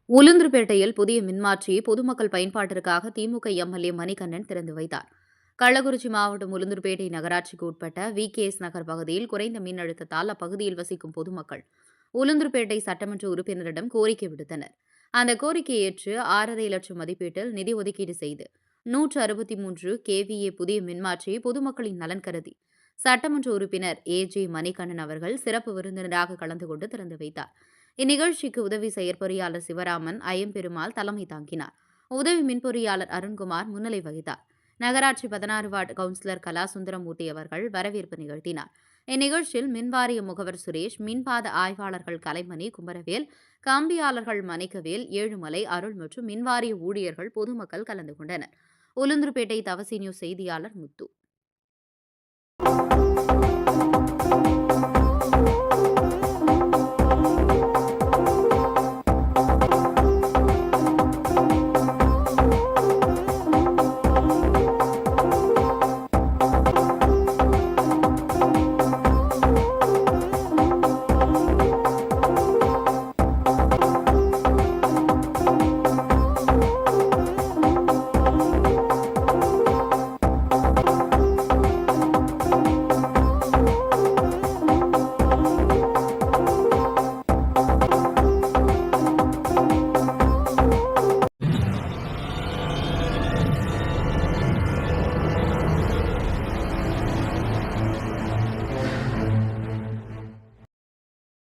உளுந்தூர்பேட்டையில் புதிய மின்மாற்றியை பொதுமக்கள் பயன்பாட்டிற்காக திமுக எம்எல்ஏ மணிகண்ணன் திறந்து வைத்தார். கள்ளக்குறிச்சி மாவட்டம் உளுந்தூர்பேட்டை நகராட்சிக்கு உட்பட்ட விகேஎஸ் நகர் பகுதியில் குறைந்த மின் அழுத்தத்தால் அப்பகுதியில் வசிக்கும் பொதுமக்கள் உளுந்தூர்பேட்டை சட்டமன்ற உறுப்பினரிடம் கோரிக்கை விடுத்தனர். அந்த கோரிக்கையை ஏற்று 6.5 லட்சம் மதிப்பீட்டில் நிதி ஒதுக்கீடு செய்து 163 கேவிஏ புதிய மின்மாற்றியை பொதுமக்களின் நலன் கருதி சட்டமன்ற உறுப்பினர் ஏ.ஜே. மணிகண்ணன் அவர்கள் சிறப்பு விருந்தினராக கலந்து கொண்டு திறந்து வைத்தார். இந்நிகழ்ச்சிக்கு உதவி செயற்பொறியாளர் சிவராமன் ஐயம்பெருமாள் தலைமை தாங்கினார். உதவி மின்பொறியாளர் அருண்குமார் முன்னிலை வகித்தார். நகராட்சி 16 வார்டு கவுன்சிலர் கலாசுந்தரமூர்த்தி அவர்கள் வரவேற்பு நிகழ்த்தினார். இந்நிகழ்ச்சியில் மின்வாரிய முகவர் சுரேஷ், மின்பாத ஆய்வாளர்கள் கலைமணி, குமரவேல், கம்பியாளர்கள் மணிக்கவேல், ஏழுமலை, அருள் மற்றும் மின்வாரிய ஊழியர்கள் பொதுமக்கள் கலந்து கொண்டனர். உளுந்தூர்பேட்டை தவசி நியூஸ் செய்தியாளர் முத்து.